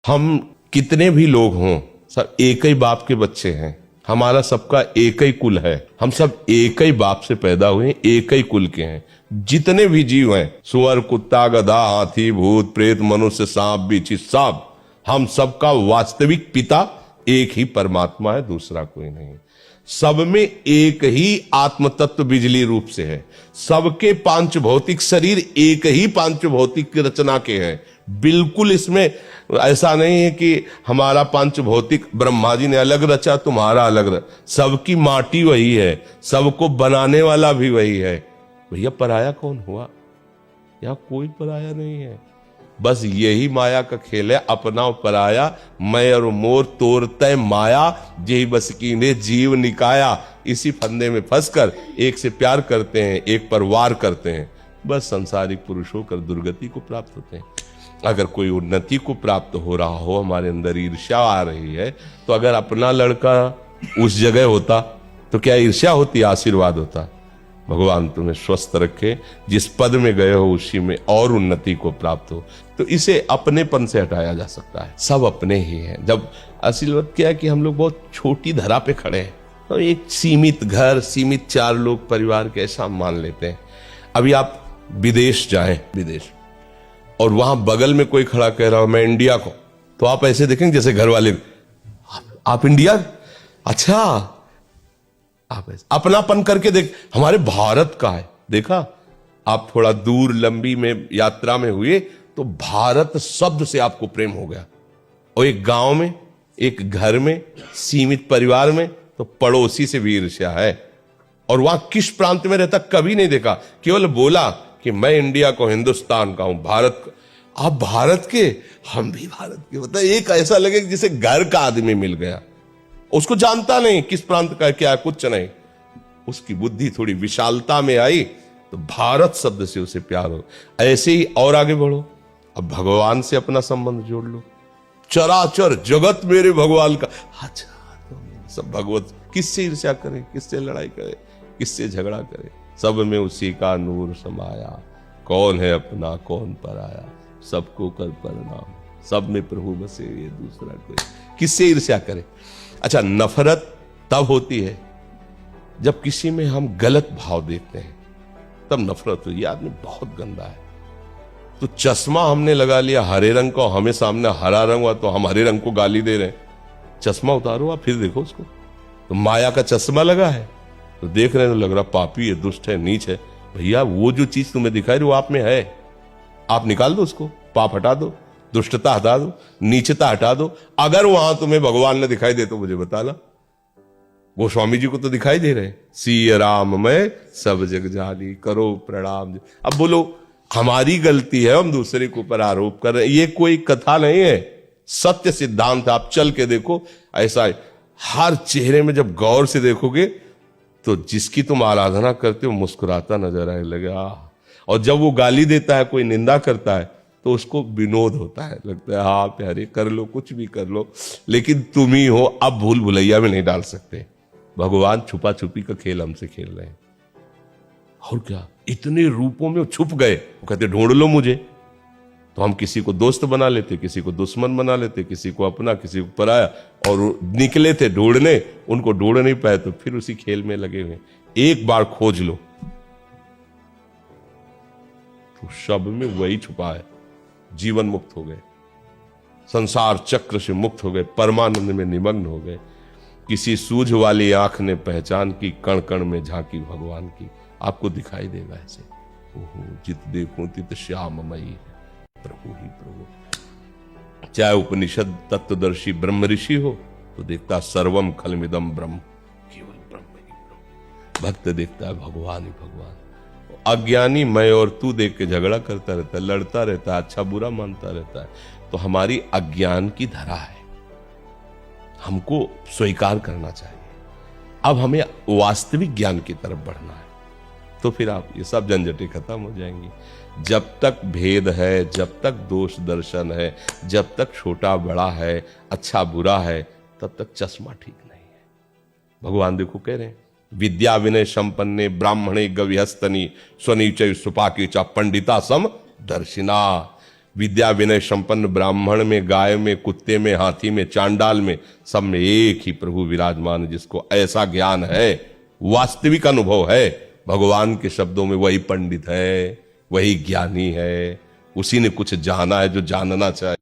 हम कितने भी लोग हों, सब एक ही बाप के बच्चे हैं। हमारा सबका एक ही कुल है। हम सब एक ही बाप से पैदा हुए, एक ही कुल के हैं। जितने भी जीव हैं, सुअर, कुत्ता, गधा, हाथी, भूत, प्रेत, मनुष्य, सांप, बिच्छू, सब, हम सबका वास्तविक पिता एक ही परमात्मा है, दूसरा कोई नहीं। सब में एक ही आत्म तत्व बिजली रूप से है। सबके पांच भौतिक शरीर एक ही पांच भौतिक रचना के हैं। बिल्कुल इसमें ऐसा नहीं है कि हमारा पांच भौतिक ब्रह्मा जी ने अलग रचा, तुम्हारा अलग। सबकी माटी वही है, सबको बनाने वाला भी वही है। भैया पराया कौन हुआ? यहां कोई पराया नहीं है। बस यही माया का खेल है, अपना पराया, मैं और मोर तोरते माया, यही बस कीने जीव निकाया। इसी फंदे में फंसकर एक से प्यार करते हैं, एक पर वार करते हैं। बस संसारिक पुरुष होकर दुर्गति को प्राप्त होते हैं। अगर कोई उन्नति को प्राप्त हो रहा हो, हमारे अंदर ईर्ष्या आ रही है, तो अगर अपना लड़का उस जगह होता तो क्या ईर्ष्या होती? आशीर्वाद होता। भगवान तुम्हें स्वस्थ रखे, जिस पद में गए हो उसी में और उन्नति को प्राप्त हो। तो इसे अपनेपन से हटाया जा सकता है। सब अपने ही हैं। जब असल बात क्या है कि हम लोग बहुत छोटी धरा पे खड़े हैं, तो एक सीमित घर, सीमित 4 लोग परिवार के ऐसा मान लेते हैं। अभी आप विदेश जाएं, विदेश, और वहां बगल में कोई खड़ा कह रहा हो मैं इंडिया को, तो आप ऐसे देखेंगे जैसे घर वाले, आप इंडिया? अच्छा, आप अपनापन करके देख, हमारे भारत का है। देखा, आप थोड़ा दूर लंबी में यात्रा में हुए तो भारत शब्द से आपको प्रेम हो गया। और एक गांव में, एक घर में, सीमित परिवार में तो पड़ोसी से भी ईर्ष्या है। और वहां किस प्रांत में रहता कभी नहीं देखा, केवल बोला कि मैं इंडिया को, हिंदुस्तान का हूं, भारत का। आप भारत के, हम भी भारत के। मतलब एक ऐसा लगे जैसे घर का आदमी मिल गया। उसको जानता नहीं किस प्रांत का क्या, कुछ नहीं। उसकी बुद्धि थोड़ी विशालता में आई तो भारत शब्द से उसे प्यार हो। ऐसे ही और आगे बढ़ो, अब भगवान से अपना संबंध जोड़ लो। चराचर जगत मेरे भगवान का। अच्छा, सब भगवत। किससे ईर्ष्या करे, किससे लड़ाई करे, किससे झगड़ा करे? सब में उसी का नूर समाया। कौन है अपना, कौन पराया, सबको कर प्रणाम। सब में प्रभु बसे, ये दूसरा कोई। किससे ईर्ष्या करे? अच्छा, नफरत तब होती है जब किसी में हम गलत भाव देखते हैं, तब नफरत हुई। ये आदमी बहुत गंदा है। तो चश्मा हमने लगा लिया हरे रंग का, हमें सामने हरा रंग हुआ तो हम हरे रंग को गाली दे रहे हैं। चश्मा उतारो आप, फिर देखो उसको। तो माया का चश्मा लगा है तो देख रहे हैं तो लग रहा पापी है, दुष्ट है, नीच है। भैया वो जो चीज तुम्हें दिखाई वो आप में है, आप निकाल दो उसको, पाप हटा दो, दुष्टता हटा दो, नीचता हटा दो। अगर वहां तुम्हें भगवान ने दिखाई दे तो मुझे बताना। गोस्वामी जी को तो दिखाई दे रहे, सिय राम मैं सब जग जानी, करो प्रणाम। अब बोलो हमारी गलती है, हम दूसरे के ऊपर आरोप कर रहे हैं। ये कोई कथा नहीं है, सत्य सिद्धांत। आप चल के देखो, ऐसा है। हर चेहरे में जब गौर से देखोगे तो जिसकी तुम आराधना करते हो मुस्कुराता नजर आने लगा। और जब वो गाली देता है, कोई निंदा करता है, तो उसको विनोद होता है, लगता है हाँ प्यारे, कर लो, कुछ भी कर लो, लेकिन तुम ही हो। अब भूल भुलैया में नहीं डाल सकते। भगवान छुपा छुपी का खेल हमसे खेल रहे हैं। और क्या, इतने रूपों में वो छुप गए। वो कहते ढूंढ लो मुझे। तो हम किसी को दोस्त बना लेते, किसी को दुश्मन बना लेते, किसी को अपना, किसी को पराया। और निकले थे ढूंढने, उनको ढूंढ नहीं पाए तो फिर उसी खेल में लगे हुए। एक बार खोज लो तो सब में वही छुपा है। जीवन मुक्त हो गए, संसार चक्र से मुक्त हो गए, परमानंद में निमग्न हो गए। किसी सूझ वाली आंख ने पहचान की, कण कण में झांकी भगवान की। आपको दिखाई देगा ऐसे, ओहो जित देखूं तित श्याममयी है, प्रभु ही प्रभु। चाहे उपनिषद तत्वदर्शी ब्रह्म ऋषि हो तो देखता सर्वम खलमिदम ब्रह्म, केवल ब्रह्म ही ब्रह्म। भक्त देखता है भगवान ही भगवान। अज्ञानी मैं और तू देख के झगड़ा करता रहता है, लड़ता रहता है, अच्छा बुरा मानता रहता है। तो हमारी अज्ञान की धरा है, हमको स्वीकार करना चाहिए। अब हमें वास्तविक ज्ञान की तरफ बढ़ना है, तो फिर आप ये सब झंझटें खत्म हो जाएंगी। जब तक भेद है, जब तक दोष दर्शन है, जब तक छोटा बड़ा है, अच्छा बुरा है, तब तक चश्मा ठीक नहीं है। भगवान देखो कह रहे हैं, विद्या विनय संपन्ने ब्राह्मणे गविहस्तनी स्वनीचय सुपाकी चा पंडिता सम दर्शिना। विद्या विनय संपन्न ब्राह्मण में, गाय में, कुत्ते में, हाथी में, चांडाल में, सब में एक ही प्रभु विराजमान है, जिसको ऐसा ज्ञान है, वास्तविक अनुभव है। भगवान के शब्दों में वही पंडित है, वही ज्ञानी है, उसी ने कुछ जाना है जो जानना चाहिए।